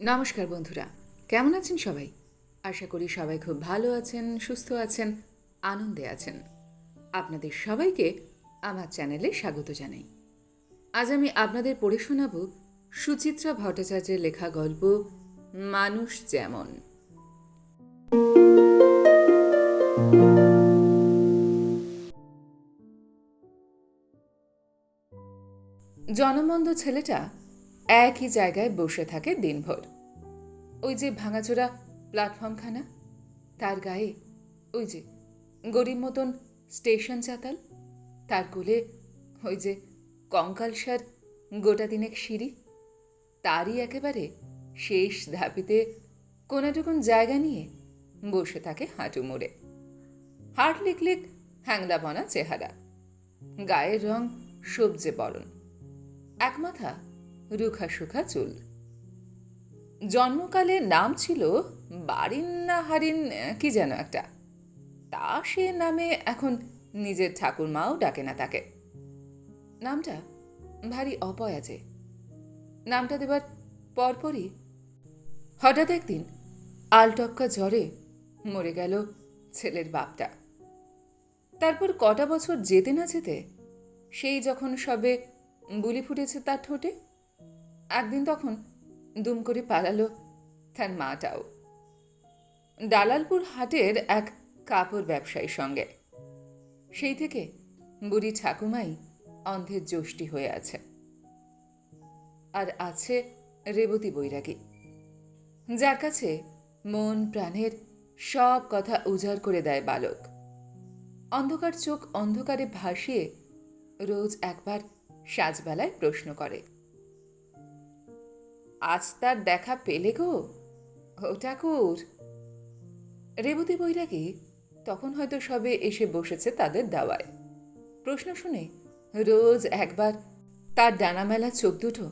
নমস্কার বন্ধুরা, কেমন আছেন সবাই? আশা করি সবাই খুব ভালো আছেন, সুস্থ আছেন, আনন্দে আছেন। আপনাদের সবাইকে আমার চ্যানেলে স্বাগত জানাই। আজ আমি আপনাদের পড়ে শোনাব সুচিত্রা ভট্টাচার্যের লেখা গল্প মানুষ যেমন। জনমন্দ ছেলেটা একই জায়গায় বসে থাকে দিনভর। ওই যে ভাঙাচোরা প্ল্যাটফর্মখানা, তার গায়ে ওই যে গরিব মতন স্টেশন চাতাল, তার কোলে ওই যে কঙ্কালসার গোটা দিনেক সিঁড়ি, তারই একেবারে শেষ ধাপিতে কোনাটুকুন জায়গা নিয়ে বসে থাকে হাঁটু মুড়ে। হাড় লিকলিক হ্যাংলাবনা চেহারা, গায়ের রং সবজে বরণ, এক মাথা রুখা সুখা চুল। জন্মকালে নাম ছিল বারিন না হারিন কি যেন একটা, তা সে নামে এখন নিজের ঠাকুরমাও ডাকে না তাকে। নামটা ভারী অপয়াজে। নামটা দেবার পরপরই হঠাৎ একদিন আলটপকা জ্বরে মরে গেল ছেলের বাপটা। তারপর কটা বছর যেতে না যেতে সেই যখন সবে বুলি ফুটেছে তার ঠোঁটে, একদিন তখন দুম করে পালালো তার মাটাও। দালালপুর হাটের এক কাপড় ব্যবসায়ীর সঙ্গে। সেই থেকে বুড়ি ঠাকুমাই অন্ধের যষ্টি হয়ে আছে। আর আছে রেবতী বৈরাগী, যার কাছে মন প্রাণের সব কথা উজাড় করে দেয় বালক। অন্ধকার চোখ অন্ধকারে ভাসিয়ে রোজ একবার সাজবেলায় প্রশ্ন করে, আজ তার দেখা পেলে গো ও ঠাকুর? রেবতী বৈরাগী তখন হয়তো সবে এসে বসেছে তাদের দাওয়ায়। প্রশ্ন শুনে রোজ একবার তার ডানা মেলা চোখ দুটো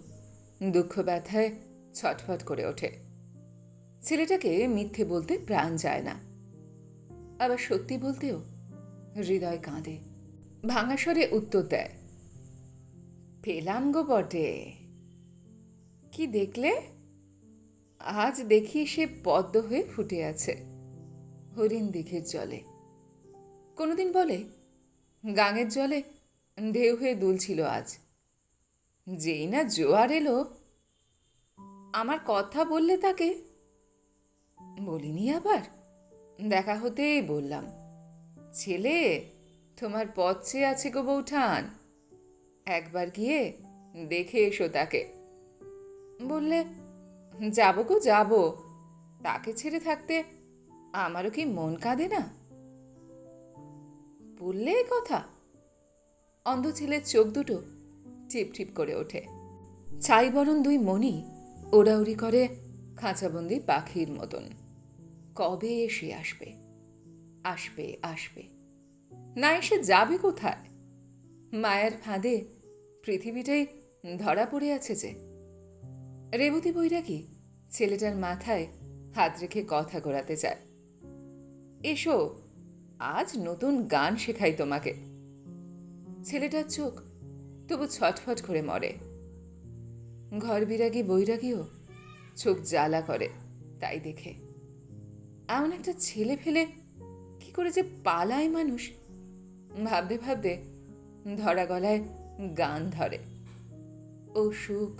দুঃখ ব্যথায় ছটফট করে ওঠে। ছেলেটাকে মিথ্যে বলতে প্রাণ যায় না, আবার সত্যি বলতেও হৃদয় কাঁদে। ভাঙা স্বরে উত্তর দেয়, পেলাম গো বটে। কি দেখলে? আজ দেখি সে পদ্ম হয়ে ফুটে আছে হরিণ দিঘির জলে। কোনোদিন বলে গাঙের জলে ঢেউ হয়ে দুলছিল আজ। যেই না জোয়ার এলো, আমার কথা বললে তাকে? বলিনি আবার, দেখা হতেই বললাম, ছেলে তোমার পথ চেয়ে আছে গো বৌঠান, একবার গিয়ে দেখে এসো তাকে। বললে, যাবো গো যাবো, তাকে ছেড়ে থাকতে আমারও কি মন কাঁদে না? বললে এ কথা? অন্ধ ছেলের চোখ দুটো টিপ টিপ করে ওঠে। ছাই বরণ দুই মণি ওড়াউড়ি করে খাঁচাবন্দি পাখির মতন। কবে এসে আসবে? আসবে আসবে, না এসে যাবে কোথায়? মায়ের ফাঁদে পৃথিবীটাই ধরা পড়ে আছে যে। রেবতী বৈরাগী ছেলেটার মাথায় হাত রেখে কথা ঘোরাতে চায়। এসো, আজ নতুন গান শেখাই তোমাকে। ছেলেটার চোখ তবু ছটফট করে মরে। ঘর বিরাগী বৈরাগীও চোখ জ্বালা করে তাই দেখে। এমন একটা ছেলে ফেলে কি করে যে পালায় মানুষ, ভাবতে ভাবতে ধরা গলায় গান ধরে। ও সুখ,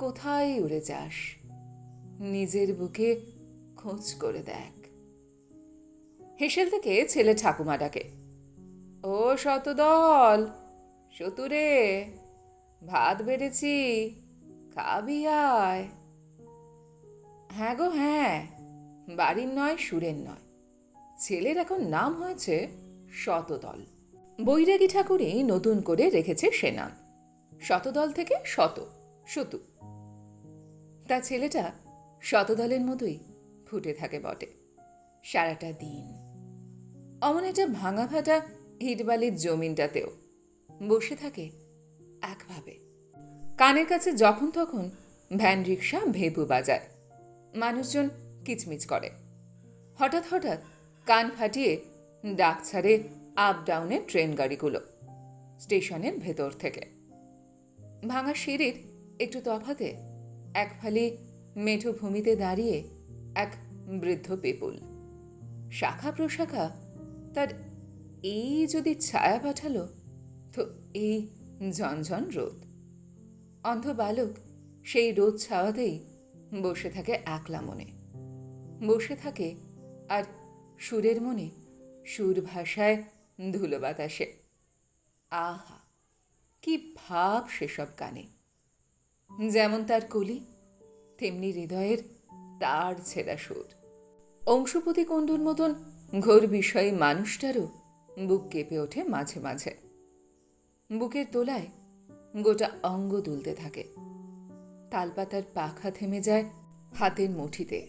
কোথায় উড়ে যাস? নিজের বুকে খোঁজ করে দেখ। হেসেল থেকে ছেলে ঠাকুমা ডাকে, ও শতদল, শতুরে, ভাত বেড়েছি, খাবি আয়। হ্যাঁ গো হ্যাঁ, বাড়ির নয় সুরের নয়, ছেলের এখন নাম হয়েছে শতদল। বৈরাগী ঠাকুরই নতুন করে রেখেছে সে নাম। শতদল থেকে শতু। তা ছেলেটা শতদলের মতোই ফুটে থাকে বটে সারাটা দিন। অমন একটা ভাঙা ফাটা ইটবালির জমিনটাতেও বসে থাকে একভাবে। কানের কাছে যখন তখন ভ্যান রিক্সা ভেপু বাজায়, মানুষজন কিচমিচ করে। হঠাৎ হঠাৎ কান ফাটিয়ে ডাক ছাড়ে আপ ডাউনের ট্রেন গাড়িগুলো স্টেশনের ভেতর থেকে। ভাঙা সিঁড়ির একটু তফাতে এক ফালি মেঠো ভূমিতে দাঁড়িয়ে এক বৃদ্ধ পেপুল। শাখা প্রশাখা তার এই যদি ছায়া পাঠালো, তো এই ঝনঝন রোদ। অন্ধ বালক সেই রোদ ছাওয়াতেই বসে থাকে একলা মনে, বসে থাকে আর সুরের মনে সুর ভাষায় ধুলো বাতাসে। আহা, কি ভাব সেসব গানে! যেমন তার কলি, তেমনি হৃদয়ের তার ছেঁড়া সুর। অংশুপতি কুণ্ডুর মতন ঘোর বিষয়ী মানুষটারও বুক কেঁপে ওঠে মাঝে মাঝে। বুকের তোলায় গোটা অঙ্গ দুলতে থাকে। তালপাতার পাখা থেমে যায় হাতের মুঠিতে।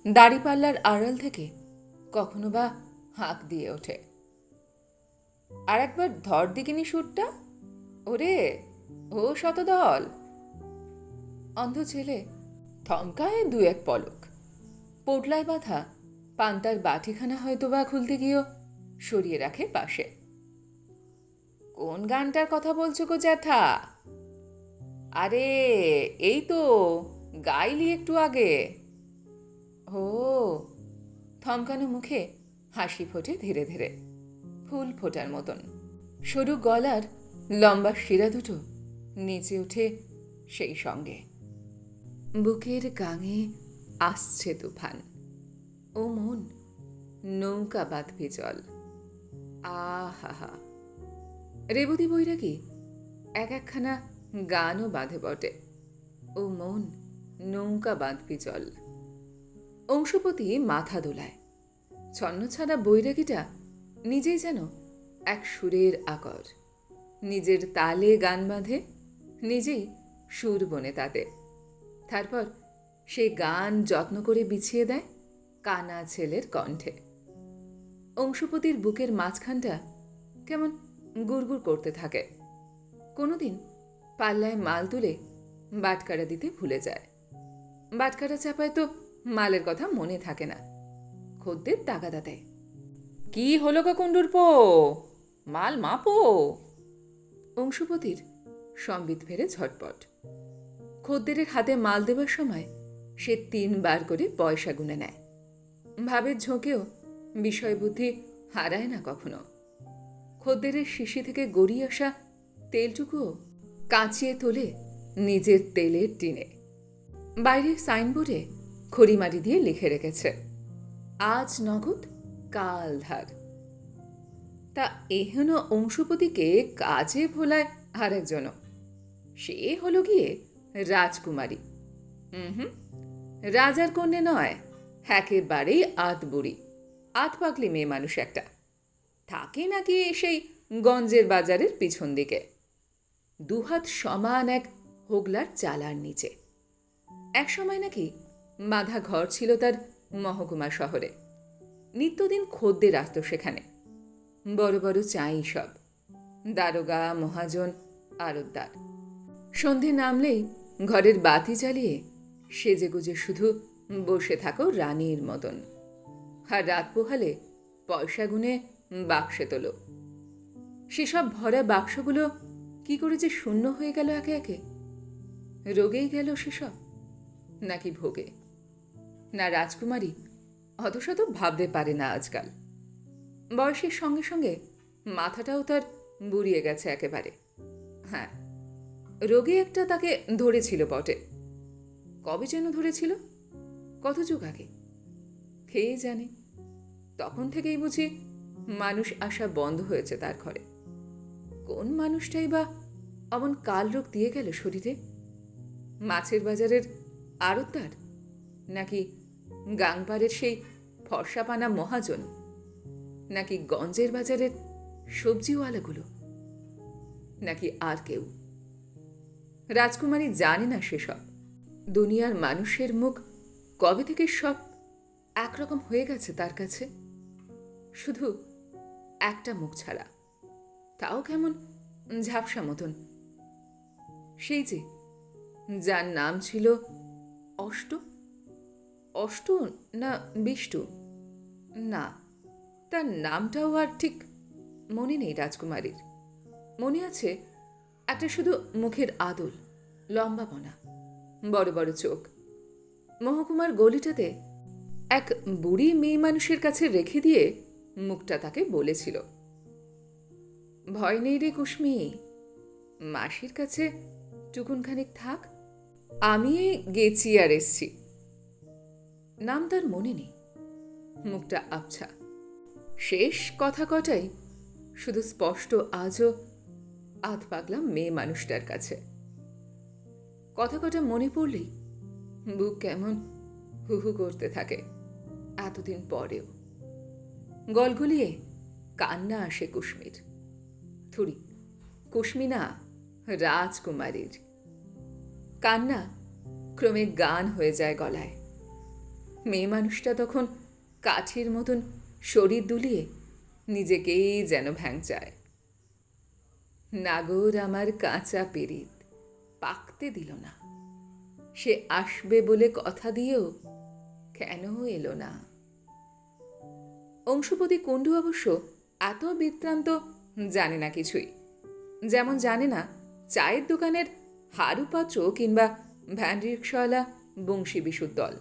দাড়িপাল্লার আড়াল থেকে কখনো বা হাঁক দিয়ে ওঠে, আর একবার ধর দিকিনি সুরটা, ওরে ও শতদল। অন্ধ ছেলে থমকায় দু এক পলক। পোটলায় বাঁধা পান্তার বাটিখানা হয়তো বা খুলতে গিয়েও সরিয়ে রাখে পাশে। কোন গানটার কথা বলছো গো জ্যাঠা? আরে এই তো গাইলি একটু আগে। ও, থমকানো মুখে হাসি ফোটে ধীরে ধীরে, ফুল ফোটার মতন। সরু গলার লম্বা শিরা দুটো নেচে ওঠে সেই সঙ্গে। বুকের গাঙে আসছে তুফান, ও মন নৌকা বাঁধবে জল। আহা, রেবতী বৈরাগী এক একখানা গানও বাঁধে বটে, ও মন নৌকা বাঁধবি জল। অংশুপতি মাথা দোলায়। ছন্নছাড়া বৈরাগীটা নিজেই যেন এক সুরের আকর, নিজের তালে গান বাঁধে, নিজেই সুর বনে তাতে। তারপর সে গান যত্ন করে বিছিয়ে দেয় কানা ছেলের কণ্ঠে। অংশুপতির বুকের মাঝখানটা কেমন গুড়গুড় করতে থাকে। কোনোদিন পাল্লায় মাল তুলে বাটকারা দিতে ভুলে যায়। বাটকারা চাপায় তো মালের কথা মনে থাকে না, খদ্দের তাগাদা দেয়। কি হলো গো কুণ্ডুর পো, মাল মাপো। অংশুপতির সম্বিত ফেরে ঝটপট। খদ্দেরের হাতে মাল দেবার সময় সে 3 বার করে পয়সা গুনে নেয়। ভাবের ঝোঁকেও বিষয়বুদ্ধি হারায় না কখনো। খদ্দেরের শিশি থেকে গড়িয়ে আসা তেলটুকুও কাঁচিয়ে তোলে নিজের তেলের টিনে। বাইরের সাইনবোর্ডে খড়িমাটি দিয়ে লিখে রেখেছে, আজ নগদ কাল ধার। তা এহেন অংশুপতিকে কাজে ভোলায় আর একজনও। সে হলো গিয়ে রাজকুমারী। রাজার কন্যে নয়, একেবারেই আত বুড়ি, আত পাগলি মেয়ে মানুষ একটা। থাকে নাকি সেই গঞ্জের বাজারের পিছন দিকে, দুহাত সমান এক হোগলার চালার নিচে। এক সময় নাকি বাঁধা ঘর ছিল তার মহকুমা শহরে। নিত্যদিন খদ্দের আসত সেখানে, বড় বড় চাই সব, দারোগা, মহাজন, আড়তদার। সন্ধে নামলেই ঘরের বাতি জ্বালিয়ে সেজেগুজে শুধু বসে থাকো রানীর মতন। আর রাত পোহালে পয়সা গুনে বাক্সে তোলো। সেসব ভরা বাক্সগুলো কি করে যে শূন্য হয়ে গেল একে একে। রোগেই গেল সেসব, নাকি ভোগে? না রাজকুমারী অত শত ভাবতে পারে না আজকাল। বয়সের সঙ্গে সঙ্গে মাথাটাও তার বুড়িয়ে গেছে একেবারে। হ্যাঁ, রোগে একটা তাকে ধরেছিল বটে। কবে যেন ধরেছিল, কত যুগ আগে খেয়ে জানে। তখন থেকেই বুঝি মানুষ আসা বন্ধ হয়েছে তার ঘরে। কোন মানুষটাই বা অমন কাল রোগ দিয়ে গেল শরীরে? মাছের বাজারের আড়তদার, নাকি গাংপাড়ের সেই ফর্সাপানা মহাজন, নাকি গঞ্জের বাজারের সবজিওয়ালাগুলো, নাকি আর কেউ? রাজকুমারী জানে না সেসব। দুনিয়ার মানুষের মুখ কবে থেকে সব একরকম হয়ে গেছে তার কাছে, শুধু একটা মুখ ছাড়া, তাও কেমন ঝাপসা মতন। সেই যে যার নাম ছিল অষ্ট, অষ্ট না বিষ্টু, না তার নামটাও আর ঠিক মনে নেই রাজকুমারীর। মনে আছে একটা শুধু মুখের আদল, লম্বা বনা, বড় বড় চোখ, মহকুমার গলিটাতে এক বুড়ি মেয়ে মানুষের কাছে রেখে দিয়ে মুখটা তাকে বলেছিল, ভয় নেই রে কুসমি, মাসির কাছে টুকুনখানিক থাক, আমি গেছি আর এসছি। নাম তার মনে নেই, মুখটা আবছা। শেষ কথা কটাই শুধু স্পষ্ট আজও আধ পাগলা মেয়ে মানুষটার কাছে। কথা কটা মনে পড়লেই বুক কেমন হু হু করতে থাকে এতদিন পরেও। গলগলিয়ে কান্না আসে কুসমির। থুড়ি কুসমি না, রাজকুমারীর কান্না ক্রমে গান হয়ে যায় গলায়। মেয়ে মানুষটা তখন কাঠির মতন শরীর দুলিয়ে নিজেকেই যেন ভ্যাংচায়। নাগর আমার কাঁচা পেরিত পাকতে দিল না, সে আসবে বলে কথা দিয়েও কেন এলো না। অংশুপতি কুণ্ডু অবশ্য এত বৃত্তান্ত জানে না কিছুই। যেমন জানে না চায়ের দোকানের হারুপাত্র কিংবা ভ্যান রিক্সাওয়ালা বংশী বিশুর দল।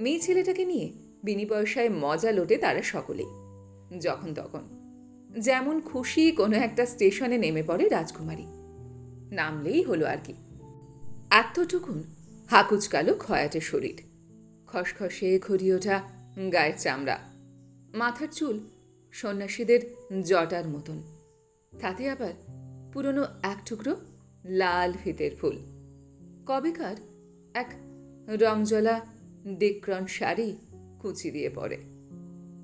মেয়ে ছেলেটাকে নিয়ে বিনি পয়সায় মজা লোটে তারা সকলেই। যখন তখন যেমন খুশি কোনো একটা স্টেশনে নেমে পড়ে রাজকুমারী, নামলেই হলো আর কি। এতটুকুন হাকুচকালো খয়াটে শরীর, খসখসে খড়ি ওঠা গায়ের চামড়া, মাথার চুল সন্ন্যাসীদের জটার মতন, তাতে আবার পুরনো এক টুকরো লাল ফিতের ফুল। কবেকার এক রংজলা ডেক্রন শাড়ি কুচি দিয়ে পরে,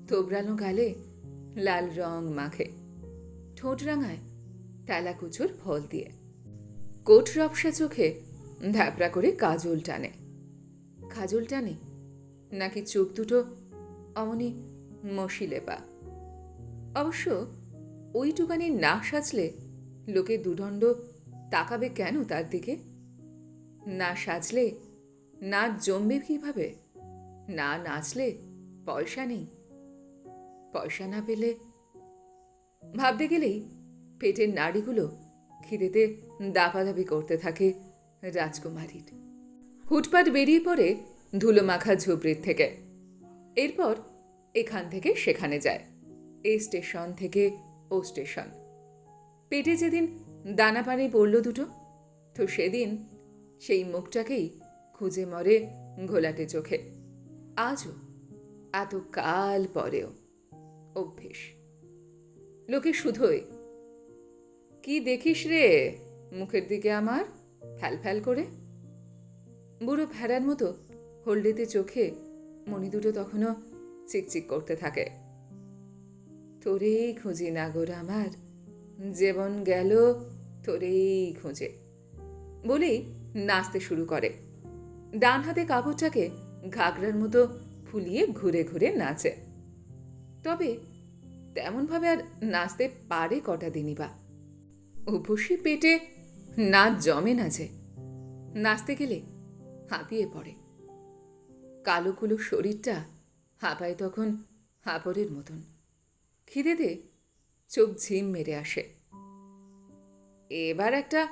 তোবড়ানো গালে লাল রং মাখে, ঠোঁট রাঙায় তেলাকুচোর ফল দিয়ে, কোট রপসা চোখে ধ্যাপড়া করে কাজল টানে। কাজল টানে নাকি চোখ দুটো অমনি মশি লেপা। অবশ্য ওইটুকানি না সাজলে লোকে দুদণ্ড তাকাবে কেন তার দিকে? না সাজলে না জমবে কিভাবে? না নাচলে পয়সা নেই, পয়সা না পেলে। ভাবতে গেলেই পেটের নাড়িগুলো খিদেতে দাপাদাপি করতে থাকে রাজকুমারীর। হুটপাট বেরিয়ে পড়ে ধুলো মাখা ঝুপড়ির থেকে। এরপর এখান থেকে সেখানে যায়, এই স্টেশন থেকে ও স্টেশন। পেটে যেদিন দানা পানি পড়ল দুটো, তো সেদিন সেই মুখটাকেই খুঁজে মরে ঘোলাটে চোখে। আজও এত কাল পরেও অভ্যেস। লোকে শুধোয়, কি দেখিস রে মুখের দিকে আমার ফ্যাল ফ্যাল করে? বুড়ো ভেড়ার মতো হলদেতে চোখে মণি দুটো তখনও চিকচিক করতে থাকে। তোরেই খুঁজি নাগর আমার, জীবন গেল তোরেই খুঁজে বলেই নাচতে শুরু করে। ডান হাতে কাপড়টাকে ঘাগরার মতো ফুলিয়ে ঘুরে ঘুরে নাচে। তবে তেমনভাবে আর নাচতে পারে কটা দিনই বা। উপসী পেটে নাচ জমে না যে, নাচতে গেলে হাঁপিয়ে পড়ে। কালো কুলো শরীরটা হাঁপায় তখন হাঁপড়ের মতন। খিদেতে চোখ ঝিম মেরে আসে। এবার একটা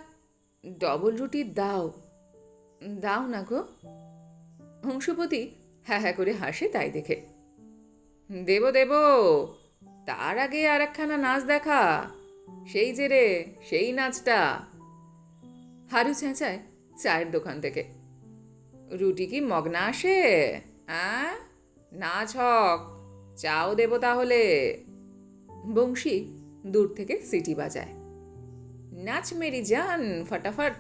ডবল রুটি দাও, দাও না গো। হংসপতি হ্যাঁ হ্যাঁ করে হাসে তাই দেখে। দেব দেব, তার আগে আর একখানা নাচ দেখা, সেই যে রে সেই নাচটা। হারু চেঁচায় চায়ের দোকান থেকে, রুটি কি মগনা আসে? নাচ হক, চাও দেব তাহলে। বংশী দূর থেকে সিটি বাজায়, নাচ মেরি জান ফটাফট।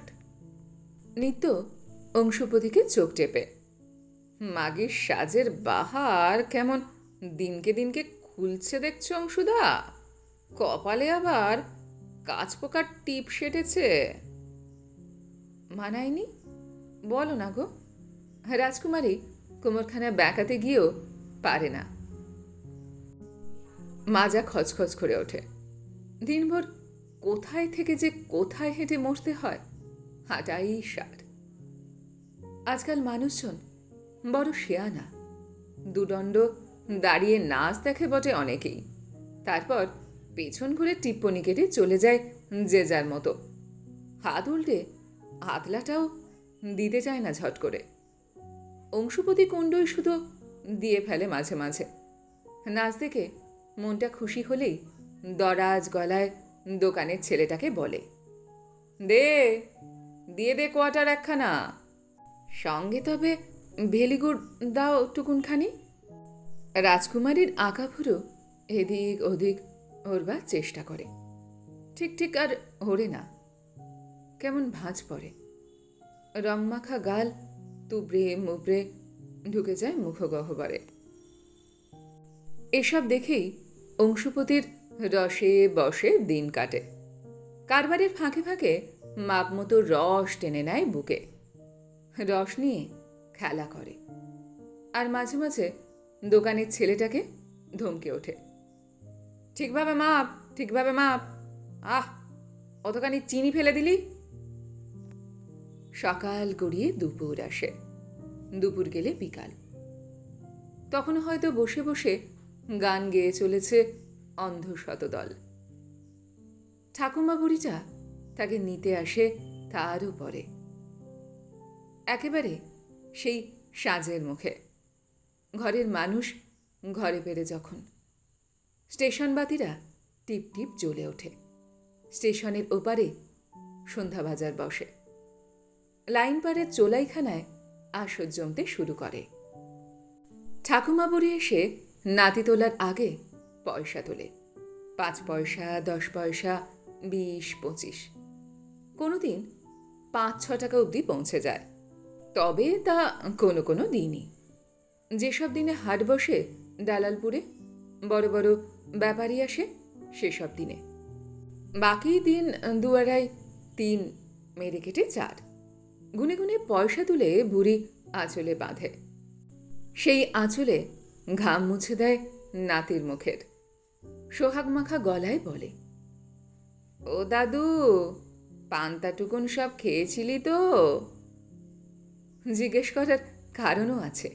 নিত্য অংশুপতিকে চোখ টেপে, মাগির সাজের বাহার কেমন দিনকে দিনকে খুলছে দেখছো অংশুদা? কপালে আবার কাঁচ পোকার টিপ সেটেছে। মানায়নি? বলো না গো। রাজকুমারী কোমরখানা ব্যাকাতে গিয়েও পারে না। মাজা খচখচ করে ওঠে। দিনভর কোথায় থেকে যে কোথায় হেঁটে মরতে হয়, হাঁটাই সার। আজকাল মানুষজন বড় শেয়ানা। দুদণ্ড দাঁড়িয়ে নাচ দেখে বটে অনেকেই, তারপর পেছন ঘুরে টিপ্পনি কেটে চলে যায় যে যার মতো। হাত উল্টে হাতলাটাও দিতে চায় না ঝট করে। অংশুপতি কুণ্ডই শুধু দিয়ে ফেলে মাঝে মাঝে। নাচ দেখে মনটা খুশি হলেই দরাজ গলায় দোকানের ছেলেটাকে বলে, দে দিয়ে দে কোয়ার্টার একখানা, সঙ্গে তবে ভেলিগুড় দাও টুকুনখানি। রাজকুমারীর আঁকাভুরো এদিক ওদিক ওরবার চেষ্টা করে, ঠিক ঠিক আর ওড়ে না, কেমন ভাঁজ পড়ে। রংমাখা গাল তুবড়ে মুবড়ে ঢুকে যায় মুখগহ্বরে। এসব দেখেই অংশুপতির রসে বসে দিন কাটে। কারবারের ফাঁকে ফাঁকে মাপ মতো রস টেনে নেয় বুকে, রস নিয়ে খেলা করে। আর মাঝে মাঝে দোকানের ছেলেটাকে ধমকে ওঠে, ঠিকভাবে মাপ, ঠিকভাবে মাপ, আহ অতখানি চিনি ফেলে দিলি। সকাল গড়িয়ে দুপুর আসে, দুপুর গেলে বিকাল। তখনও হয়তো বসে বসে গান গেয়ে চলেছে অন্ধ শতদল। ঠাকুমা বুড়িটা তাকে নিতে আসে তারও পরে, একেবারে সেই সাজের মুখে। ঘরের মানুষ ঘরে পেরে যখন স্টেশন বাতিরা টিপ টিপ জ্বলে ওঠে, স্টেশনের ওপারে সন্ধ্যা বাজার বসে। লাইন পারের চোলাইখানায় আসর জমতে শুরু করে। ঠাকুমা বুড়ি এসে নাতি তোলার আগে পয়সা তোলে, 5 পয়সা, 10 পয়সা, 20, 25, কোনোদিন 5-6 টাকা অবধি পৌঁছে যায়। তবে তা কোনো কোনো দিনই। যেসব দিনে হাট বসে দালালপুরে, বড় বড় ব্যাপারী আসে সেসব দিনে। বাকি দিন 2, 2.5, 3 মেরে কেটে 4 গুনে গুনে পয়সা তুলে বুড়ি আঁচলে বাঁধে। সেই আঁচলে ঘাম মুছে দেয় নাতির মুখের, সোহাগ মাখা গলায় বলে, ও দাদু, পান্তাটুকুন সব খেয়েছিলি তো? জিজ্ঞেস করার কারণও আছে।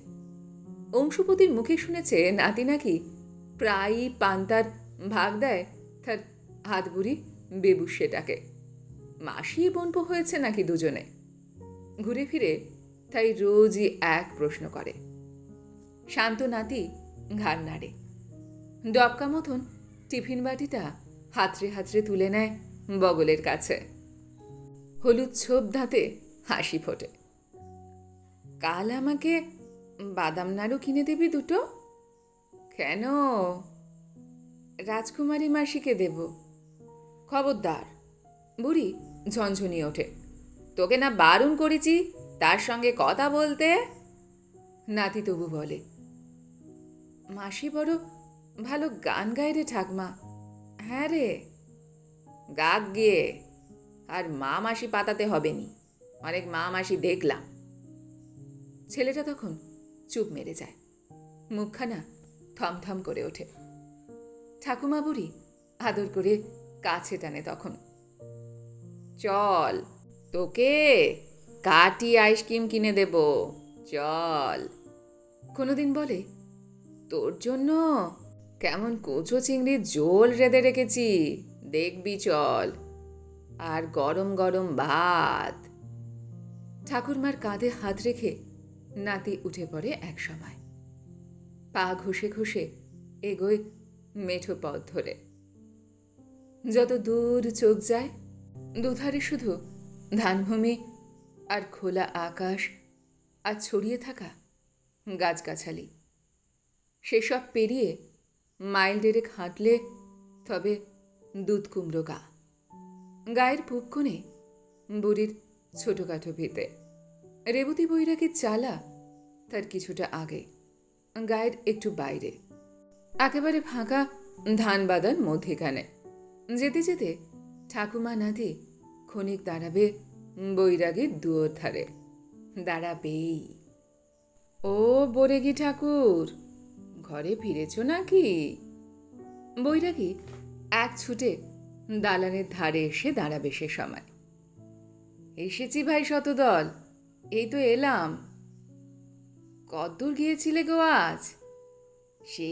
অংশুপতির মুখে শুনেছে নাতি নাকি প্রায়ই পান্তার ভাগ দেয় তার হাত বুড়ি বেবুসেটাকে। মাসি বোনপো হয়েছে নাকি দুজনে। ঘুরে ফিরে তাই রোজই এক প্রশ্ন করে। শান্ত নাতি ঘাড় নাড়ে, ডবকা মতন টিফিন বাটিটা হাতড়ে হাতড়ে তুলে নেয় বগলের কাছে। হলুদ ছোপ দাঁতে হাসি ফোটে। কাল আমাকে বাদাম নাড়ু কিনে দিবি 2? কেন? রাজকুমারী মাসিকে দেব। খবরদার, বুড়ি ঝনঝনিয়ে ওঠে, তোকে না বারণ করেছি তার সঙ্গে কথা বলতে? নাতি তবু বলে, মাসি বড় ভালো গান গায় রে ঠাকমা। হ্যাঁ রে, গাক গিয়ে, আর মা মাসি পাতাতে হবে নি, অনেক মা মাসি দেখলাম। ছেলেটা তখন চুপ মেরে যায়, মুখখানা থমথম করে ওঠে। ঠাকুমা বুড়ি আদর করে কাছে টানে তখন, চল তোকে কাটি আইসক্রিম কিনে দেব, চল। কোনোদিন বলে, তোর জন্য কেমন কচু চিংড়ির ঝোল রেঁধে রেখেছি, দেখবি চল, আর গরম গরম ভাত। ঠাকুরমার কাঁধে হাত রেখে নাতি উঠে পড়ে এক সময়, পা ঘষে ঘষে এগোয় মেঠো পথ ধরে। যত দূর চোখ যায় দুধারে শুধু ধানভূমি আর খোলা আকাশ আর ছড়িয়ে থাকা গাছগাছালি। সেসব পেরিয়ে মাইল 1.5 হাঁটলে তবে দুধ কুমড়ো গা। গায়ের পূব কোণে বুড়ির ছোটোখাটো ভিতে। রেবতী বৈরাগীর চালা তার কিছুটা আগে, গায়ের একটু বাইরে, একেবারে ফাঁকা ধান বাদার মধ্যেখানে। যেতে যেতে ঠাকুমা নাতি ক্ষণিক দাঁড়াবে বৈরাগীর দুয়োর ধারে, দাঁড়াবেই। ও বৈরাগী ঠাকুর, ঘরে ফিরেছ নাকি? বৈরাগী এক ছুটে দালানের ধারে এসে দাঁড়াবে সে সময়। এসেছি ভাই শতদল, এই তো এলাম। কতদূর গিয়েছিলে গো আজ? সে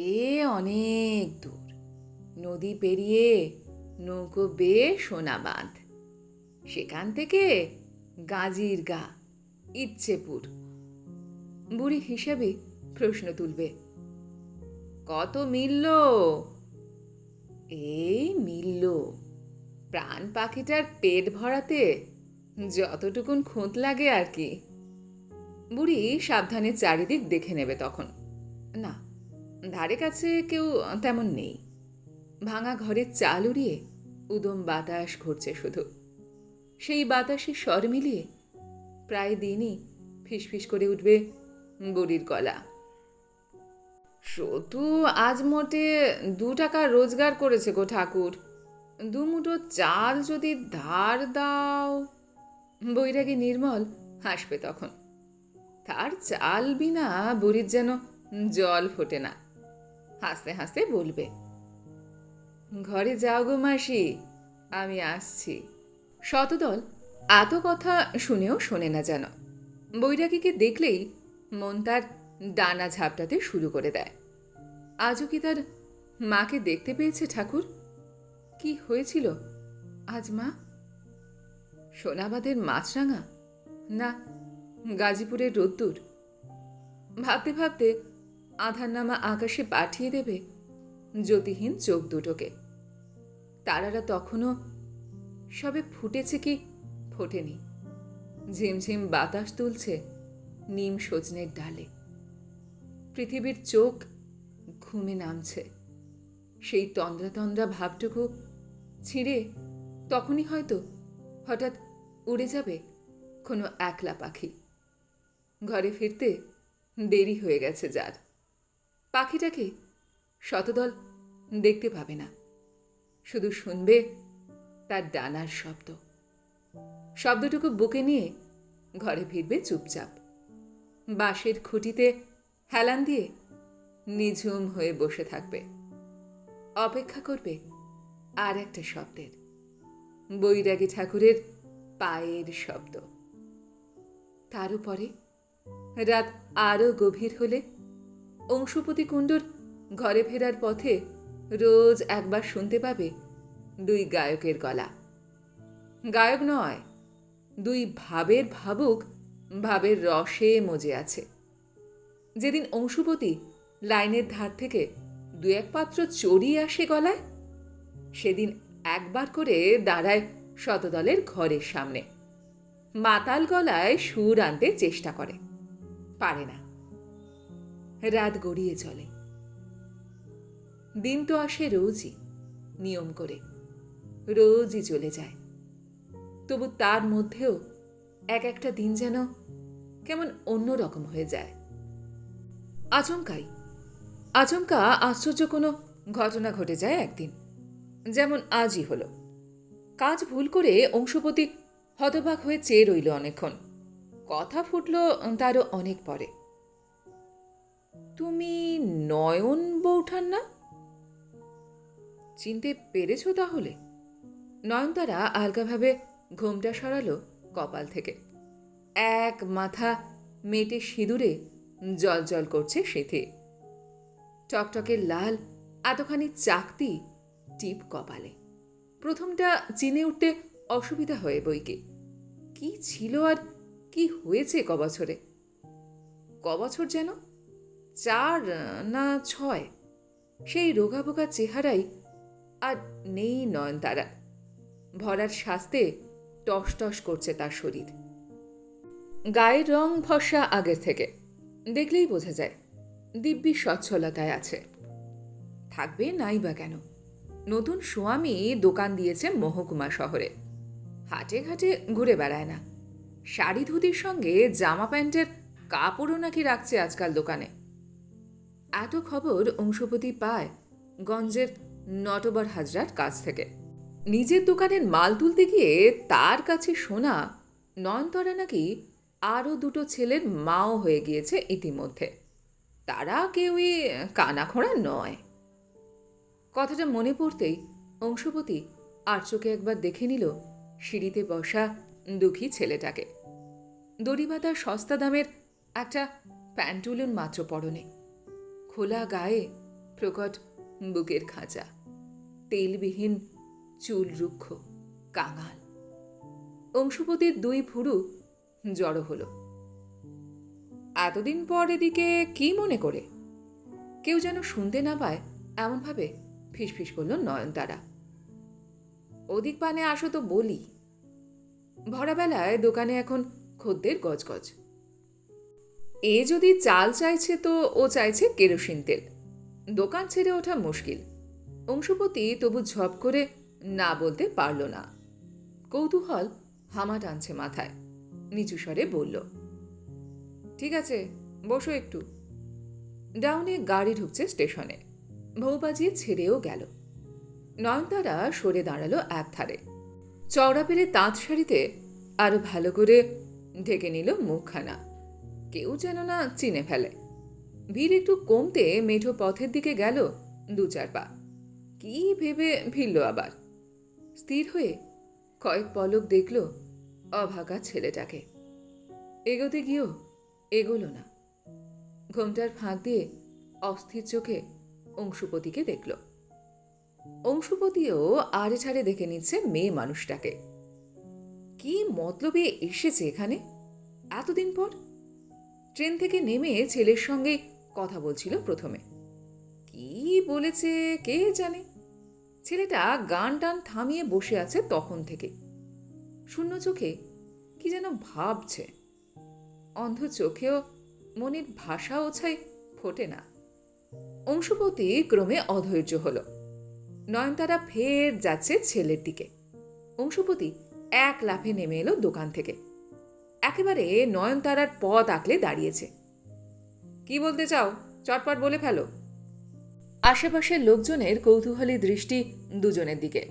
অনেক দূর, নদী পেরিয়ে নৌকো বেয়ে সোনা বাঁধ, সেখান থেকে গাজির গা, ইচ্ছেপুর। বুড়ি হিসাবে প্রশ্ন তুলবে। কত মিলল? এই মিলল প্রাণ পাখিটার পেট ভরাতে যতটুকুন খুঁত লাগে আর কি। বুড়ি সাবধানে চারিদিক দেখে নেবে তখন। না, ধারে কাছে কেউ তেমন নেই। ভাঙা ঘরের চাল উড়িয়ে উদম বাতাস ঘুরছে শুধু। সেই বাতাসে স্বর মিলিয়ে প্রায় দিনই ফিসফিস করে উঠবে বুড়ির গলা। সতু আজ মোটে 2 টাকা রোজগার করেছে গো ঠাকুর, 2 মুঠো চাল যদি ধার দাও। বৈরাগী নির্মল হাসবে তখন। তার চাল বিনা বুড়ির যেন জল ফোটে না। হাসতে হাসতে বলবে, ঘরে যাও গো মাসি, আমি আসছি। শতদল এত কথা শুনেও শোনে না যেন। বৈরাগীকে দেখলেই মন তার ডানা ঝাপটাতে শুরু করে দেয়। আজও কি তার মাকে দেখতে পেয়েছে ঠাকুর? কি হয়েছিল আজ মা? সোনাবাদের মাছরাঙা, না গাজীপুরের রোদ্দুর? ভাবতে ভাবতে আধার নামা আকাশে পাঠিয়ে দেবে জ্যোতিহীন চোখ দুটোকে। তারারা তখনও সবে ফুটেছে কি ফোটেনি। ঝিমঝিম বাতাস তুলছে নিম সজনের ডালে। পৃথিবীর চোখ ঘুমে নামছে। সেই তন্দ্রা তন্দ্রা ভাবটুকু ছিঁড়ে তখনই হয়তো হঠাৎ উড়ে যাবে কোনো একলা পাখি। ঘরে ফিরতে দেরি হয়ে গেছে যার। পাখিটাকে শতদল দেখতে পাবে না, শুধু শুনবে তার ডানার শব্দ। শব্দটুকু বুকে নিয়ে ঘরে ফিরবে চুপচাপ। বাঁশের খুঁটিতে হেলান দিয়ে নিঝুম হয়ে বসে থাকবে। অপেক্ষা করবে আর একটা শব্দের, বৈরাগী ঠাকুরের পায়ের শব্দ। তার উপরে রাত আরো গভীর হলে অংশুপতি কুণ্ডুর ঘরে ফেরার পথে রোজ একবার শুনতে পাবে 2 গায়কের গলা। গায়ক নয়, 2 ভাবের ভাবুক ভাবের রসে মজে আছে। যেদিন অংশুপতি লাইনের ধার থেকে 2-1 পাত্র চড়িয়ে আসে গলায়, সেদিন একবার করে দাঁড়ায় শতদলের ঘরের সামনে। মাতাল গলায় সুর আনতে চেষ্টা করে, পারে না। রাত গড়িয়ে চলে। দিন তো আসে রোজই, নিয়ম করে রোজই চলে যায়। তবু তার মধ্যেও এক একটা দিন যেন কেমন অন্যরকম হয়ে যায়। আচমকা আশ্চর্য কোনো ঘটনা ঘটে যায় একদিন, যেমন আজই হলো। কাজ ভুল করে অংশুপতি হতবাক হয়ে চেয়ে রইল অনেকক্ষণ। কথা ফুটল তারও অনেক পরে। তুমি নয়ন বৌঠান না? চিনতে পেরেছ তাহলে? নয়নতারা আলগাভাবে ঘোমটা সরালো কপাল থেকে। এক মাথা মেটে সিঁদুরে জল জল করছে সেথে। টকটকে লাল এতখানি চাকতি টিপ কপালে। প্রথমটা চিনে উঠতে অসুবিধা হয়ে বইকে। কি ছিল আর কি হয়েছে কবছরে? কবছর যেন 4 না 6। সেই রোগাবোগা চেহারাই আর নেই নয়নতারা। ভরার শাস্তে টস টস করছে তার শরীর। গায়ের রং ফর্সা আগের থেকে, দেখলেই বোঝা যায় দিব্যি সচ্ছলতায় আছে। থাকবে নাই বা কেন, নতুন স্বামী দোকান দিয়েছে মহকুমা শহরে। হাটে ঘাটে ঘুরে বেড়ায় না। শাড়ি ধুতির সঙ্গে জামা প্যান্টের কাপড়ও নাকি রাখছে আজকাল দোকানে। এত খবর অংশুপতি পায় গঞ্জের নটবর হাজরার কাছ থেকে। নিজের দোকানের মাল তুলতে গিয়ে তার কাছে শোনা নয়নতারা নাকি আরও 2 ছেলের মাও হয়ে গিয়েছে ইতিমধ্যে। তারা কেউই কানাখোড়া নয়। কথাটা মনে পড়তেই অংশুপতি আর চোখে একবার দেখে নিল সিঁড়িতে বসা দুঃখী ছেলেটাকে। দড়িবাঁধা সস্তা দামের একটা প্যান্টুলুন মাত্র পরনে, খোলা গায়ে প্রকট বুকের খাঁচা, তেলবিহীন চুল রুক্ষ, কাঙাল। অংশুপতির 2 ভুরু জড়ো হলো। এতদিন পর এদিকে কি মনে করে? কেউ যেন শুনতে না পায় এমনভাবে ফিসফিস করল নয়নতারা। ওদিক পানে আসো তো বলি। ভরাবেলায় দোকানে এখন খদ্দের গজগজ। এ যদি চাল চাইছে তো ও চাইছে কেরোসিন তেল। দোকান ছেড়ে ওঠা মুশকিল। অংশুপতি তবু ঝপ করে না বলতে পারল না। কৌতূহল হামা টানছে মাথায়। নিচু স্বরে বলল, ঠিক আছে, বসো একটু। ডাউনে গাড়ি ঢুকছে স্টেশনে। বউ বাজিয়ে ছেড়েও গেল। নয়নতারা সরে দাঁড়ালো এক ধারে। চওড়া পেরে তাঁত শাড়িতে আরো ভালো করে ঢেকে নিল মুখখানা। কেউ যেন না চিনে ফেলে। ভিড় একটু কমতে মেঠো পথের দিকে গেল 2-4 পা। কি ভেবে ফিরল আবার। স্থির হয়ে কয়েক পলক দেখল অভাগা ছেলেটাকে। এগোতে গিয়েও এগোলো না। ঘোমটার ফাঁক দিয়ে অস্থির চোখে অংশুপতিকে দেখল। অংশুপতিও আড়ে ছাড়ে দেখে নিচ্ছে মেয়ে মানুষটাকে। কি মতলবে এসেছে এখানে এতদিন পর? ট্রেন থেকে নেমে ছেলের সঙ্গে কথা বলছিল প্রথমে। কি বলেছে কে জানে। ছেলেটা গান টান থামিয়ে বসে আছে তখন থেকে। শূন্য চোখে কি যেন ভাবছে। অন্ধ চোখেও মনের ভাষা ওছাই ফোটে না। অংশুপতি ক্রমে অধৈর্য হল। নয়নতারা ফের যাচ্ছে ছেলের দিকে। অংশুপতি এক লাফে নেমে এলো দোকান থেকে। একেবারে নয়নতারার পথ আঁকলে দাঁড়িয়েছে। কি বলতে চাও, চটপট বলে ফেলো। আশেপাশের লোকজনের কৌতূহলী দৃষ্টি দুজনের দিকে।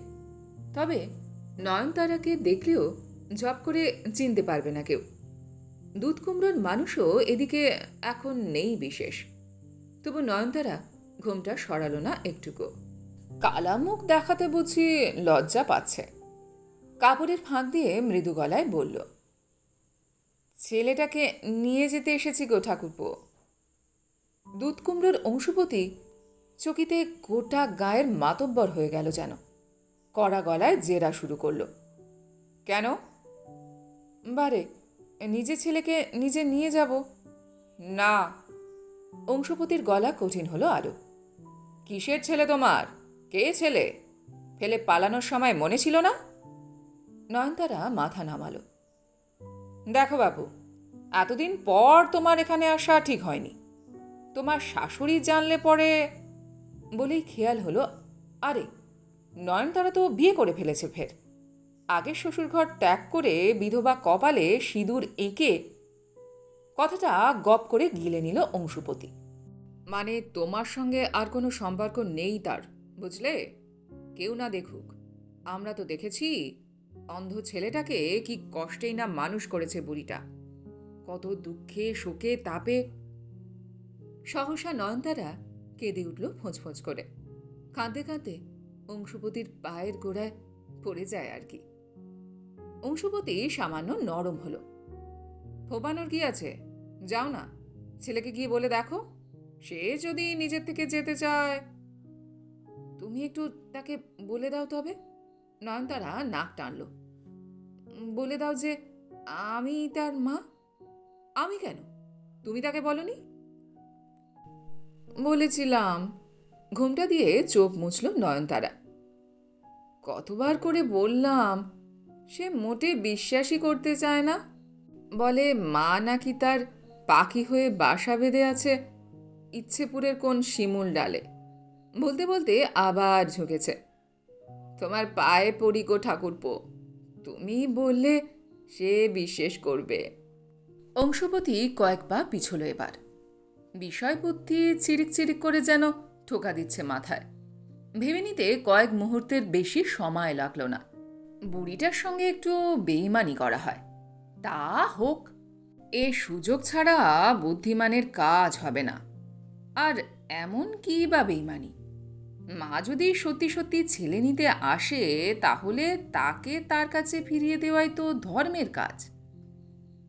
তবে নয়নতারাকে দেখলেও ঝপ করে চিনতে পারবে না কেউ। দুধ কুমড়োর মানুষও এদিকে এখন নেই বিশেষ। তবু নয়নতারা ঘুমটা সরালো না একটুকু। কালা মুখ দেখাতে বুঝি লজ্জা পাচ্ছে। কাপড়ের ফাঁক দিয়ে মৃদু গলায় বলল, ছেলেটাকে নিয়ে যেতে এসেছি গো ঠাকুরপো। দুধ কুমড়োর অংশুপতি চকিতে গোটা গায়ের মাতব্বর হয়ে গেল যেন। কড়া গলায় জেরা শুরু করল। কেন? বারে, নিজে ছেলেকে নিজে নিয়ে যাব। না। অংশুপতির গলা কঠিন হলো আরো। কিসের ছেলে তোমার? কে ছেলে? ফেলে পালানোর সময় মনে ছিল না? নয়নতারা মাথা নামালো। দেখো বাবু, এতদিন পর তোমার এখানে আসা ঠিক হয়নি। তোমার শাশুড়ি জানলে পরে বলেই খেয়াল হলো, আরে নয়নতারা তো বিয়ে করে ফেলেছে ফের। আগের শ্বশুরঘর ত্যাগ করে বিধবা কপালে সিঁদুর এঁকে কথাটা গপ করে গিলে নিল অংশুপতি। মানে তোমার সঙ্গে আর কোনো সম্পর্ক নেই তার, বুঝলে? কেউ না দেখুক, আমরা তো দেখেছি অন্ধ ছেলেটাকে কি কষ্টেই না মানুষ করেছে বুড়িটা। কত দুঃখে শোকে তাপে। সহসা নয়নতারা কেঁদে উঠল ফোঁচ করে। কাঁদতে কাঁদতে অংশুপতির পায়ের গোড়ায় পড়ে যায় আর কি। অংশুপতি সামান্য নরম হলো। ফোপানোর কি আছে? যাও না, ছেলেকে গিয়ে বলে দেখো। সে যদি নিজের থেকে যেতে চায়। তুমি একটু তাকে বলে দাও তবে। নয়নতারা নাক টানল। বলে দাও যে আমি তার মা। আমি কেন? তুমি তাকে বলনি? বলেছিলাম। ঘুমটা দিয়ে চোখ মুছল নয়নতারা। কতবার করে বললাম, সে মোটে বিশ্বাসই করতে চায় না। বলে মা নাকি তার পাখি হয়ে বাসা বেঁধে আছে ইচ্ছেপুরের কোন শিমুল ডালে। বলতে বলতে আবার ঝুঁকেছে। তোমার পায়ে পড়ি গো ঠাকুরপো, তুমি বললে সে বিশ্বাস করবে। অংশুপতি কয়েক পা পিছল এবার। বিষয় বুদ্ধি চিরিক চিরিক করে যেন ঠোকা দিচ্ছে মাথায়। ভেবে নিতে কয়েক মুহূর্তের বেশি সময় লাগলো না। বুড়িটার সঙ্গে একটু বেইমানি করা হয়, তা হোক। এ সুযোগ ছাড়া বুদ্ধিমানের কাজ হবে না। আর এমন কি বা বেইমানি? মা যদি সত্যি সত্যি ছেলে নিতে আসে, তাহলে তাকে তার কাছে ফিরিয়ে দেওয়াই তো ধর্মের কাজ।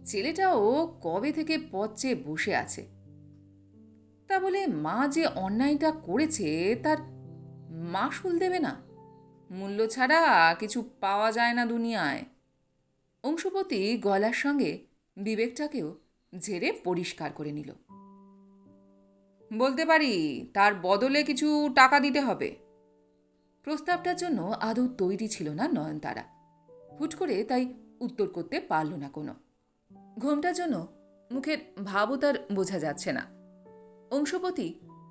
ছেলেটাও কবে থেকে পথ চেয়ে বসে আছে। তা বলে মা যে অন্যায়টা করেছে তার মাসুল দেবে না? মূল্য ছাড়া কিছু পাওয়া যায় না দুনিয়ায়। অংশুপতি গলার সঙ্গে বিবেকটাকেও ঝেড়ে পরিষ্কার করে নিল। বলতে পারি, তার বদলে কিছু টাকা দিতে হবে। প্রস্তাবটার জন্য আদৌ তৈরি ছিল না নয়নতারা। হুট করে তাই উত্তর করতে পারল না কোনো। ঘোমটার জন্য মুখের ভাবও তার বোঝা যাচ্ছে না। অংশপতি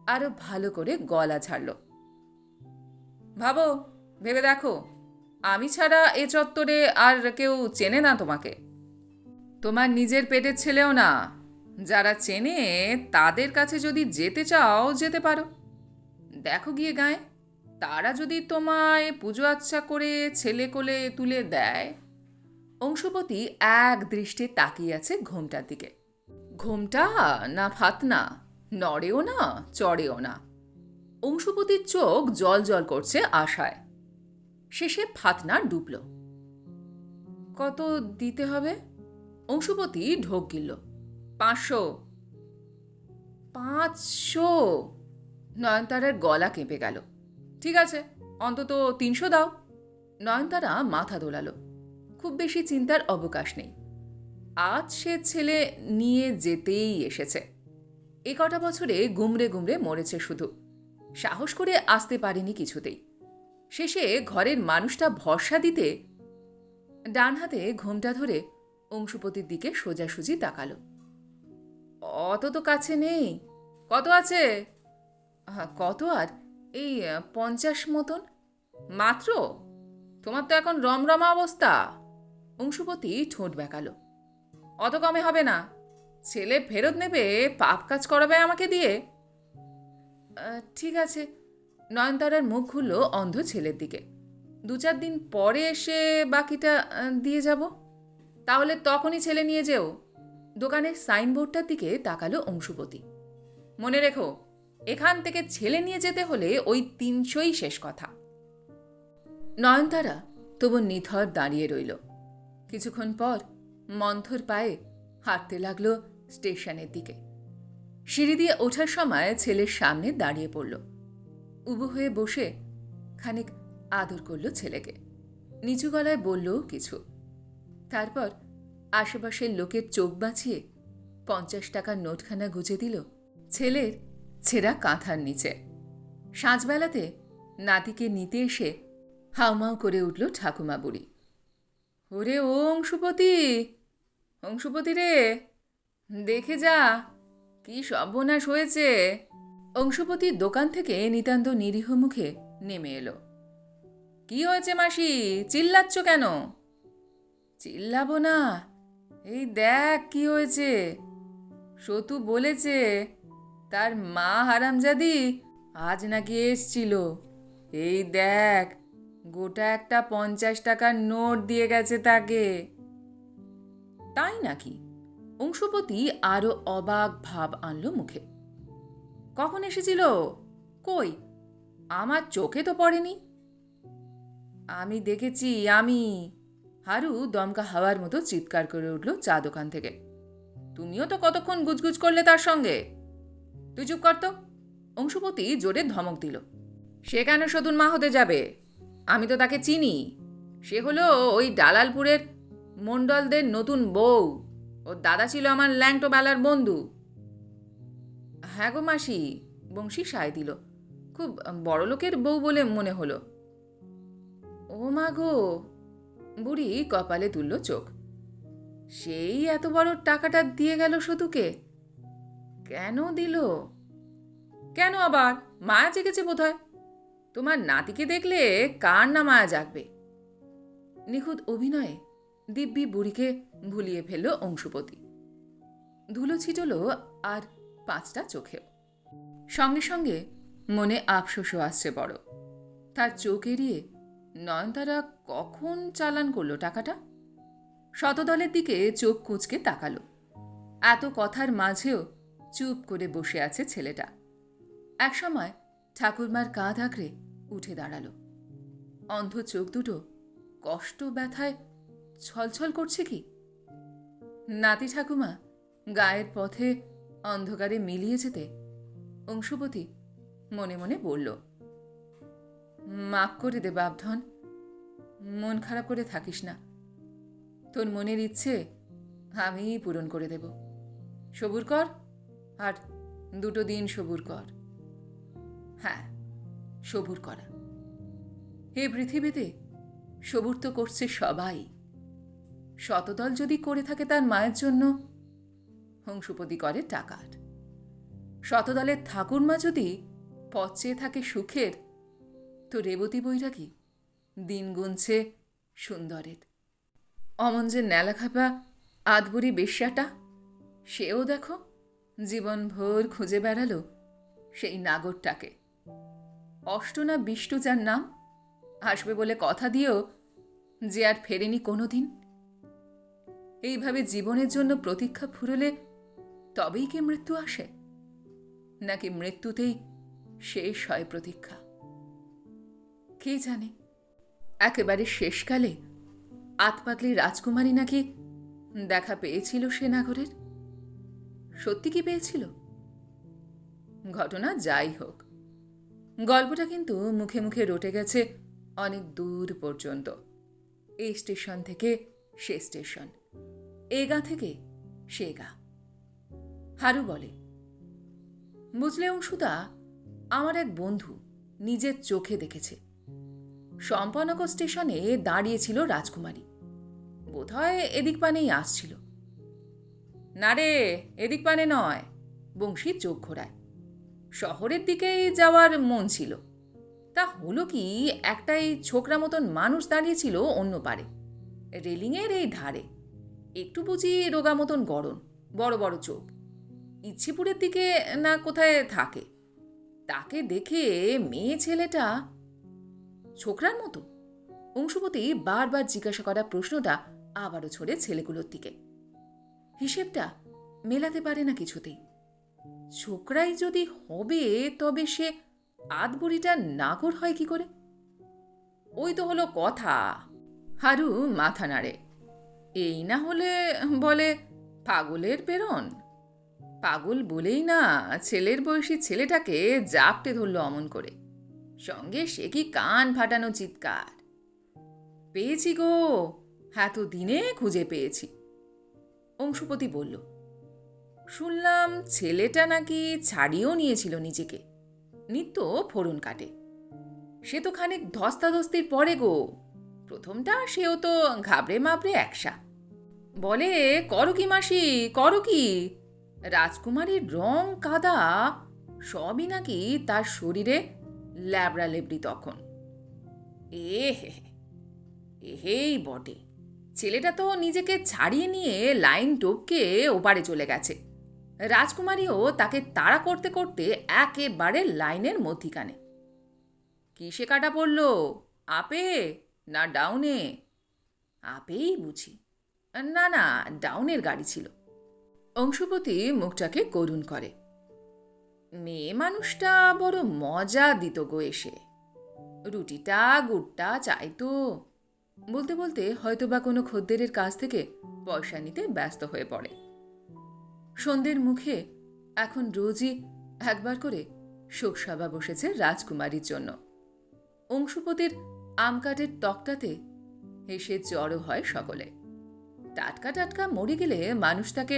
আরো ভালো করে গলা ছাড়ল। ভাবো, ভেবে দেখো, আমি ছাড়া এ চত্বরে আর কেউ চেনে না তোমাকে। তোমার নিজের পেটের ছেলেও না। যারা চেনে তাদের কাছে যদি যেতে চাও যেতে পারো। দেখো গিয়ে গায়ে, তারা যদি তোমায় পুজো আচ্ছা করে ছেলে কোলে তুলে দেয়। অংশপতি এক দৃষ্টে তাকিয়ে আছে ঘোমটার দিকে। ঘোমটা না ফাতনা, নড়েও না চড়েও না। অংশপতির চোখ জল জল করছে আশায়। শেষে ফাতনা ডুবল। কত দিতে হবে? অংশপতি ঢোক গিলল। 500। 500? নয়নতারার গলা কেঁপে গেল। ঠিক আছে, অন্তত 300 দাও। নয়নতারা মাথা দোলালো। খুব বেশি চিন্তার অবকাশ নেই। আজ সে ছেলে নিয়ে যেতেই এসেছে। এ কটা বছরে গুমড়ে গুমড়ে মরেছে শুধু। সাহস করে আসতে পারেনি কিছুতেই। শেষে ঘরের মানুষটা ভরসা দিতে ডান হাতে ঘোমটা ধরে অংশপতির দিকে সোজাসুজি তাকালো। অত তো কাছে নেই। কত আছে? কত আর, এই 50 মতন মাত্র। তোমার তো এখন রমরমা অবস্থা। অংশপতি ঠোঁট বেঁকালো। অত কমে হবে না। ছেলে ফেরত নেবে, পাপ কাজ করাবে আমাকে দিয়ে। ঠিক আছে। নয়নতারার মুখ খুলল অন্ধ ছেলের দিকে। 2-4 দিন পরে এসে বাকিটা দিয়ে যাব। তাহলে তখনই ছেলে নিয়ে যেও। দোকানের সাইনবোর্ডটার দিকে তাকালো অংশপতি। মনে রেখো, এখান থেকে ছেলে নিয়ে যেতে হলে ওই 300ই শেষ কথা। নয়নতারা তবু নিথর দাঁড়িয়ে রইল। কিছুক্ষণ পর মন্থর পায়ে হাঁটতে লাগলো স্টেশনের দিকে। সিঁড়ি দিয়ে ওঠার সময় ছেলের সামনে দাঁড়িয়ে পড়ল। উবু হয়ে বসে খানিক আদর করল ছেলেকে। নিচু গলায় বলল কিছু। তারপর আশেপাশের লোকের চোখ বাঁচিয়ে 50 টাকার নোটখানা গুজে দিল ছেলের ছেঁড়া কাঁথার নিচে। সাঁঝবেলাতে নাতিকে নিতে এসে হাউমাউ করে উঠল ঠাকুমা বুড়ি। ওরে ও অংশপতি, অংশপতি রে, দেখে যা, কি সর্বনাশ হয়েছে। অংশপতির দোকান থেকে নিতান্ত নিরীহ মুখে নেমে এলো। কি হয়েছে মাসি, চিল্লাচ্ছ কেন? চিল্লাবো না, এই দেখ কি হয়েছে। সতু বলেছে তার মা হারামজাদি আজ নাকি এসছিল। এই দেখ, গোটা একটা 50 টাকার নোট দিয়ে গেছে তাকে। তাই নাকি? অংশপতি আরো অবাক ভাব আনল মুখে। কখন এসেছিল? কই, আমার চোখে তো পড়েনি। আমি দেখেছি, আমি। হারু দমকা হাওয়ার মতো চিৎকার করে উঠল চা দোকান থেকে। তুমিও তো কতক্ষণ গুজগুজ করলে তার সঙ্গে। তুই চুপ কর তো। অংশপতি জোরে ধমক দিল। সে কেন সতুন মা হতে যাবে? আমি তো তাকে চিনি। সে হলো ওই দালালপুরের মণ্ডলদের নতুন বউ। ওর দাদা ছিল আমার ল্যাংটো বেলার বন্ধু। হ্যাঁ গো মাসি, বংশী সায় দিল। খুব বড়লোকের বউ বলে মনে হলো। ও মা গো! বুড়ি কপালে তুলল চোখ। সেই এত বড় টাকাটা দিয়ে গেল সতুকে? কেন দিল? কেন আবার? মায়া জেগেছে বোধহয়। তোমার নাতিকে দেখলে কার না মায়া জাগবে। নিখুঁত অভিনয়ে দিব্যি বুড়িকে ভুলিয়ে ফেলল অংশপতি। ধুলো ছিটল আর 5টা চোখেও। সঙ্গে সঙ্গে মনে আফসোসও আসছে বড়। তার চোখ এড়িয়ে নয়নতারা কখন চালান করল টাকাটা। শতদলের দিকে চোখ কুঁচকে তাকালো। এত কথার মাঝেও চুপ করে বসে আছে ছেলেটা। একসময় ঠাকুরমার কাঁধ আঁকড়ে উঠে দাঁড়ালো। অন্ধ চোখ দুটো কষ্ট ব্যথায় ছলছল করছে কি? নাতি ঠাকুমা গায়ের পথে অন্ধকারে মিলিয়ে যেতে অংশপতি মনে মনে বলল, মাফ করে দে বাপধন, মন খারাপ করে থাকিস না। তোর মনের ইচ্ছে আমিই পূরণ করে দেব। সবুর কর, আর 2 দিন সবুর কর। হ্যাঁ, সবুর করা। এ পৃথিবীতে সবুর তো করছে সবাই। শতদল যদি করে থাকে তার মায়ের জন্য, হংসপতি করে টাকার। শতদলের ঠাকুরমা যদি পথ চেয়ে থাকে সুখের, তো রেবতী বৈরাগী দিন গুনছে সুন্দরের। অমন যে ন্যালাখাপা আধবুড়ি বেশ্যাটা, সেও দেখো জীবনভর খুঁজে বেড়ালো সেই নাগরটাকে। অষ্টনা বিষ্টু যার নাম, আসবে বলে কথা দিয়েও যে আর ফেরেনি কোনোদিন। এইভাবে জীবনের জন্য প্রতীক্ষা ফুরলে তবেই কি মৃত্যু আসে, নাকি মৃত্যুতেই শেষ হয় প্রতীক্ষা? কে জানে। একেবারে শেষকালে আতপাতলি রাজকুমারী নাকি দেখা পেয়েছিল সে নাগরের। সত্যি কি পেয়েছিল? ঘটনা যাই হোক, গল্পটা কিন্তু মুখে মুখে রটে গেছে অনেক দূর পর্যন্ত। এই স্টেশন থেকে সে স্টেশন, এ গা থেকে সে গা। হারু বলে, বুঝলে অংশুদা, আমার এক বন্ধু নিজের চোখে দেখেছে। শম্পানগর স্টেশনে দাঁড়িয়েছিল রাজকুমারী, বোধহয় এদিক পানেই আসছিল। না রে, এদিক পানে নয়, বংশী চোখ ঘোরায়। শহরের দিকেই যাওয়ার মন ছিল। তা হলো কি, একটাই ছোকরা মতন মানুষ দাঁড়িয়েছিল অন্য পারে, রেলিংয়ের এই ধারে। একটু বুঝি রোগা মতন গড়ন, বড় বড় চোখ, ইচ্ছিপুরের দিকে না কোথায় থাকে। তাকে দেখে মেয়ে ছেলেটা ছোকরার মতো। অংশুপতি বারবার জিজ্ঞাসা করা প্রশ্নটা আবারও ছড়ে ছেলেগুলোর দিকে। হিসেবটা মেলাতে পারে না কিছুতেই। ছোকরাই যদি হবে, তবে সে আধবুড়িটা নাগর হয় কি করে? ওই তো হলো কথা। হারু মাথা নাড়ে। এই না হলে বলে পাগলের প্রেরণ। পাগল বলেই না ছেলের বয়সী ছেলেটাকে জাপটে ধরল অমন করে। সঙ্গে সে কি কান ফাটানো চিৎকার, পেয়েছি গো, এত দিনে খুঁজে পেয়েছি। অংশুপতি বলল, শুনলাম ছেলেটা নাকি ছাড়িয়েও নিয়েছিল নিজেকে, নিত্য ফোড়ন কাটে। সে তো খানিক ধস্তাধস্তির পরে গো। প্রথমটা সেও তো ঘাবড়ে মাবড়ে একসা। বলে, করো কি মাসি, করো কি? রাজকুমারীর রং কাদা সবই নাকি তার শরীরে ল্যাবড়া লেবড়ি তখন। এ হে, এহেই বটে। ছেলেটা তো নিজেকে ছাড়িয়ে নিয়ে লাইন টপকে ওপারে চলে গেছে। রাজকুমারীও তাকে তাড়া করতে করতে একেবারে লাইনের মধ্যিখানে। কিসে কাটা পড়ল, আপে না ডাউনে? আপেই বুঝি। না না, ডাউনের গাড়ি ছিল। অংশুপতি মুখটাকে করুণ করে। মেয়ে মানুষটা বড় মজা দিত গো এসে। রুটিটা গুড়টা চাইতো। বলতে বলতে হয়তোবা কোনো খদ্দেরের কাছ থেকে পয়সা নিতে ব্যস্ত হয়ে পড়ে। সন্ধ্যের মুখে এখন রোজই একবার করে শোকসভা বসেছে রাজকুমারীর জন্য। অংশুপতির আম কাঠের তকটাতে এসে জড়ো হয় সকলে। টাটকা টাটকা মরে গেলে মানুষ তাকে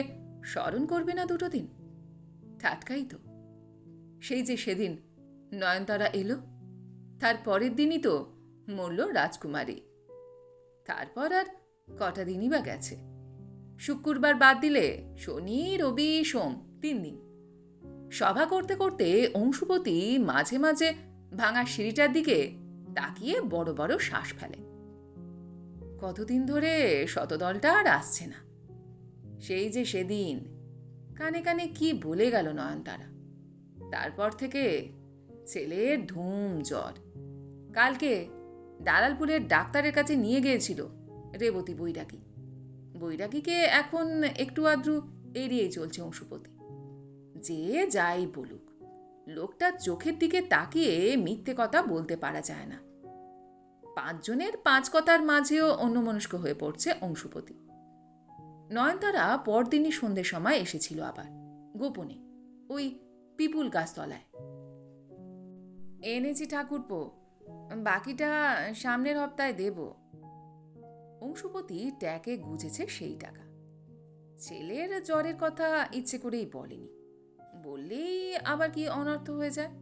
স্মরণ করবে না 2 দিন? টাটকাই তো। সেই যে সেদিন নয়নতারা এলো, তার পরের দিনই তো মরল রাজকুমারী। তারপর আর কটা দিনই বা গেছে। শুক্রবার বাদ দিলে শনি রবি সোম 3 দিন। সভা করতে করতে অংশুপতি মাঝে মাঝে ভাঙা সিঁড়িটার দিকে তাকিয়ে বড় বড় শ্বাস ফেলে। কতদিন ধরে শতদলটা আর আসছে না। সেই যে সেদিন কানে কানে কি বলে গেল নয়নতারা। তারপর থেকে ছেলের ধুম জ্বর। কালকে দালালপুরের ডাক্তারের কাছে নিয়ে গিয়েছিল রেবতী বৈরাগী। বৈরাগীকে এখন একটু আদ্রু এড়িয়েই চলছে অংশুপতি। যে যাই বলুক, লোকটার চোখের দিকে তাকিয়ে মিথ্যে কথা বলতে পারা যায় না। 5 জনের 5 কথার মাঝেও অন্যমনস্ক হয়ে পড়ছে অংশুপতি। নয়নতারা পরদিনই সন্ধ্যের সময় এসেছিল আবার, গোপনে, ওই পিপুল গাছতলায়। এনেছি ঠাকুরপো, বাকিটা সামনের হপ্তায় দেব। অংশুপতি ট্যাকে গুজেছে সেই টাকা। ছেলের জ্বরের কথা ইচ্ছে করেই বলেনি, বললেই আবার কি অনর্থ হয়ে যায়।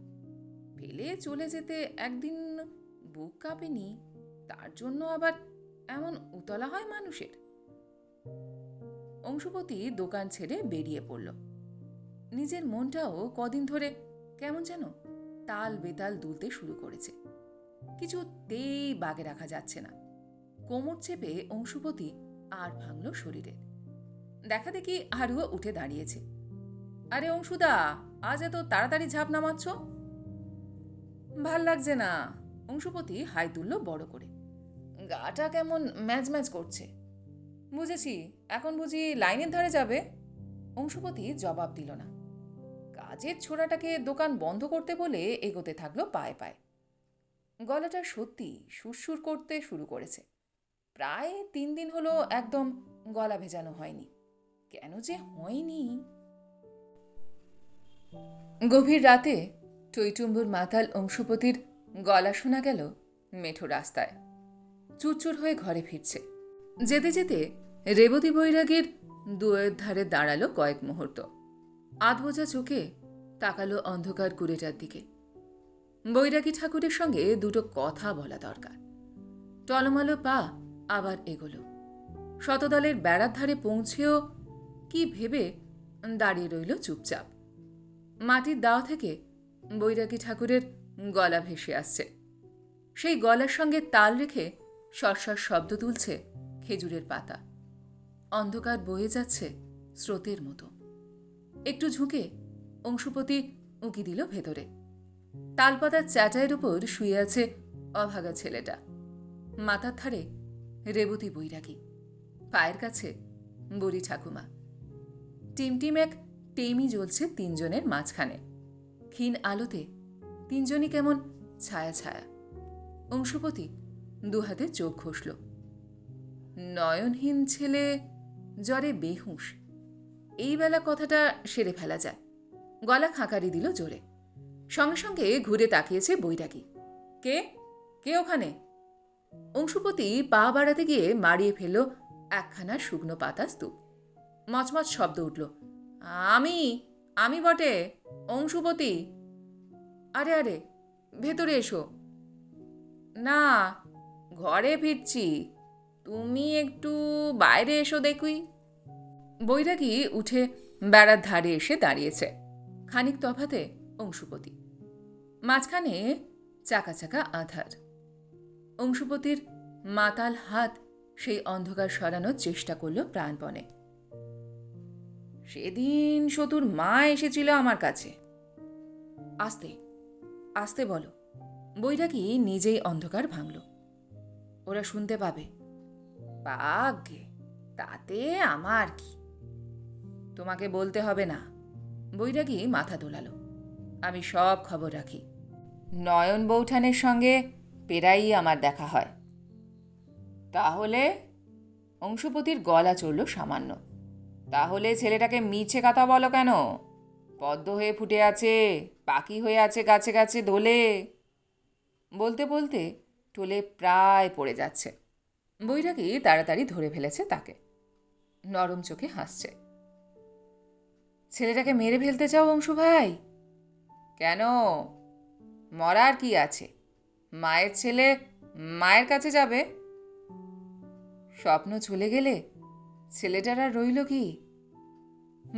ফেলে চলে যেতে একদিন বুক কাঁপেনি, তার জন্য আবার এমন উতলা হয় মানুষের। অংশুপতি দোকান ছেড়ে বেরিয়ে পড়ল। নিজের মনটাও কদিন ধরে কেমন যেন তাল বেতাল দুলতে শুরু করেছে। কিছুতেই বাগে রাখা যাচ্ছে না। কোমর চেপে অংশুপতি আর ভাঙল শরীরে। দেখা দেখি হারুয়া উঠে দাঁড়িয়েছে। আরে অংশুদা, আজ এত তাড়াতাড়ি ঝাঁপ নামাচ্ছ? ভাল লাগছে না। অংশুপতি হাই তুলল বড় করে। গাটা কেমন ম্যাজ ম্যাজ করছে। বুঝেছি, এখন বুঝি লাইনের ধারে যাবে? অংশুপতি জবাব দিল না। কাজের ছোড়াটাকে দোকান বন্ধ করতে বলে এগোতে থাকলো পায়ে পায়ে। গলাটা সত্যি সুরসুর করতে শুরু করেছে। প্রায় 3 দিন হলো একদম গলা ভেজানো হয়নি। কেন যে হয়নি। গভীর রাতে টইটুম্বুর মাতাল অংশুপতির গলা শোনা গেল মেঠো রাস্তায়। চুরচুর হয়ে ঘরে ফিরছে। যেতে যেতে রেবতী বৈরাগীর দুয়ের ধারে দাঁড়ালো কয়েক মুহূর্ত। আধবোঝা চোখে তাকালো অন্ধকার কুড়েটার দিকে। বৈরাগী ঠাকুরের সঙ্গে দুটো কথা বলা দরকার। টলমলো পা আবার এগোলো। শতদলের বেড়ার ধারে পৌঁছেও কি ভেবে দাঁড়িয়ে রইল চুপচাপ। মাটির দাও থেকে বৈরাগী ঠাকুরের গলা ভেসে আসছে। সেই গলার সঙ্গে তাল রেখে সরসর শব্দ তুলছে খেজুরের পাতা। অন্ধকার বয়ে যাচ্ছে স্রোতের মতো। একটু ঝুঁকে অংশুপতি উঁকি দিল ভেতরে। তালপাতার চাটাইয়ের উপর শুয়ে আছে অভাগা ছেলেটা। মাথার ধারে রেবতী বৈরাগী, পায়ের কাছে বুড়ি ঠাকুমা। টিমটিম এক টেমি জ্বলছে তিনজনের মাঝখানে। ক্ষীণ আলোতে তিনজনই কেমন ছায়া ছায়া। অংশুপতি দুহাতে চোখ ঘষল। নয়নহীন ছেলে, জ্বরে বেহুঁশ, এই বেলা কথাটা সেরে ফেলা যায়। গলা খাঁকারি দিল জোরে। সঙ্গে সঙ্গে ঘুরে তাকিয়েছে বৈরাগী। কে কে ওখানে? অংশুপতি পা বাড়াতে গিয়ে মারিয়ে ফেলল একখানা শুকনো পাতা স্তূপ। মচমচ শব্দ উঠল। আমি আমি বটে, অংশুপতি। আরে আরে, ভেতরে এসো। না, ঘরে ফিরছি, তুমি একটু বাইরে এসো দেখুই। বৈরাগী উঠে বেড়ার ধারে এসে দাঁড়িয়েছে। খানিক তফাতে অংশুপতি। মাঝখানে চাকা চাকা আধার। অংশুপতির মাতাল হাত সেই অন্ধকার সরানোর চেষ্টা করল প্রাণপণে। সেদিন সতুর মা এসেছিল আমার কাছে। আস্তে আস্তে বলো। বৈরাগী নিজেই অন্ধকার ভাঙল। ওরা শুনতে পাবে। পাগে, তাতে আমার কি? তোমাকে বলতে হবে না। বৈরাগী মাথা দোলালো। আমি সব খবর রাখি। নয়ন বৌঠানের সঙ্গে পেরাই আমার দেখা হয়। তাহলে? অংশুপতির গলা চড়ল সামান্য। তাহলে ছেলেটাকে মিছে কথা বলো কেন? পদ্ম হয়ে ফুটে আছে, পাখি হয়ে আছে গাছে গাছে দোলে। বলতে বলতে টোলে প্রায় পড়ে যাচ্ছে। বৈরাগী তাড়াতাড়ি ধরে ফেলেছে তাকে। নরম চোখে হাসছে। ছেলেটাকে মেরে ফেলতে চাও অংশু ভাই? কেন? মরার কি আছে? মায়ের ছেলে মায়ের কাছে যাবে। স্বপ্ন চলে গেলে ছেলেটার আর রইল কি?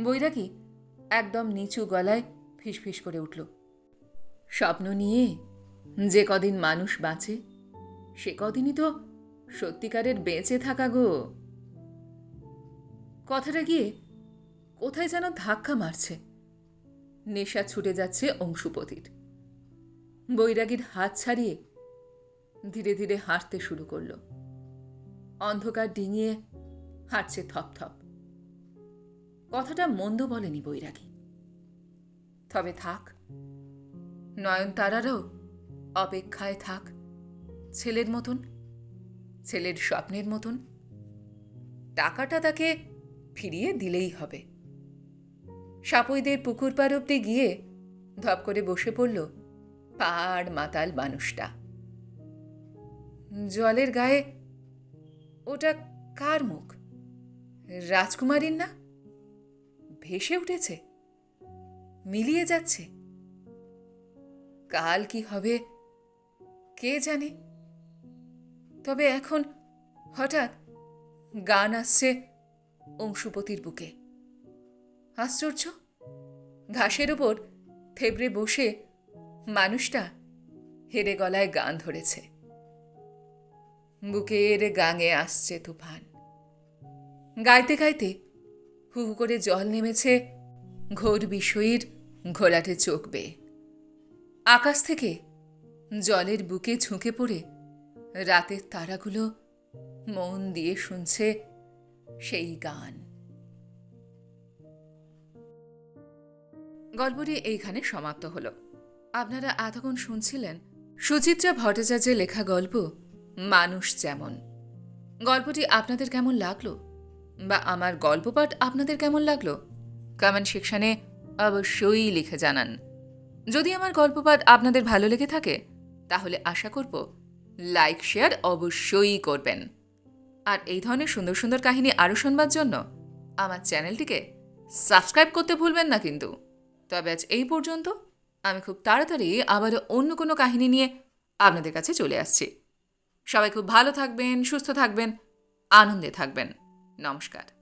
বৈরাগী একদম নিচু গলায় ফিসফিস করে উঠল। স্বপ্ন নিয়ে যে কদিন মানুষ বাঁচে, সে কদিনই তো সত্যিকারের বেঁচে থাকা গো। কথাটা গিয়ে কোথায় যেন ধাক্কা মারছে। নেশা ছুটে যাচ্ছে অংশুপতির। বৈরাগীর হাত ছাড়িয়ে ধীরে ধীরে হাঁটতে শুরু করল। অন্ধকার ডিঙিয়ে হাঁটছে থপথপ। কথাটা মন্দ বলেনি বৈরাগী। তবে থাক, নয়নতারারও অপেক্ষায় থাক। ছেলের মতন, ছেলের স্বপ্নের মতন। টাকাটা তাকে ফিরিয়ে দিলেই হবে। সাপইদের পুকুর পার অব্দি গিয়ে ধপ করে বসে পড়ল পাড় মাতাল মানুষটা। জলের গায়ে ওটা কার মুখ? রাজকুমারীর না? ভেসে উঠেছে, মিলিয়ে যাচ্ছে। কাল কি হবে কে জানে। তবে এখন হঠাৎ গান আসছে অংশুপতির বুকে। আশ্চর্য, ঘাসের উপর থেবড়ে বসে মানুষটা হেরে গলায় গান ধরেছে। বুকের গাঙে আসছে তুফান। গাইতে গাইতে হু হু করে জল নেমেছে ঘোর বিষয়ীর ঘোলাটে চোখ বেয়ে। আকাশ থেকে জলের বুকে ঝুঁকে পড়ে রাতের তারাগুলো মন দিয়ে শুনছে সেই গান। গল্পটি এইখানে সমাপ্ত হল। আপনারা এতক্ষণ শুনছিলেন সুচিত্রা ভট্টাচার্যের লেখা গল্প মানুষ যেমন। গল্পটি আপনাদের কেমন লাগলো, বা আমার গল্পপাঠ আপনাদের কেমন লাগলো, কমেন্ট সেকশনে অবশ্যই লিখে জানান। যদি আমার গল্পপাঠ আপনাদের ভালো লেগে থাকে তাহলে আশা করব লাইক শেয়ার অবশ্যই করবেন। আর এই ধরনের সুন্দর সুন্দর কাহিনী আরও শুনবার জন্য আমার চ্যানেলটিকে সাবস্ক্রাইব করতে ভুলবেন না কিন্তু। তবে আজ এই পর্যন্ত। আমি খুব তাড়াতাড়ি আবারও অন্য কোনো কাহিনী নিয়ে আপনাদের কাছে চলে আসছি। সবাই খুব ভালো থাকবেন, সুস্থ থাকবেন, আনন্দে থাকবেন। নমস্কার।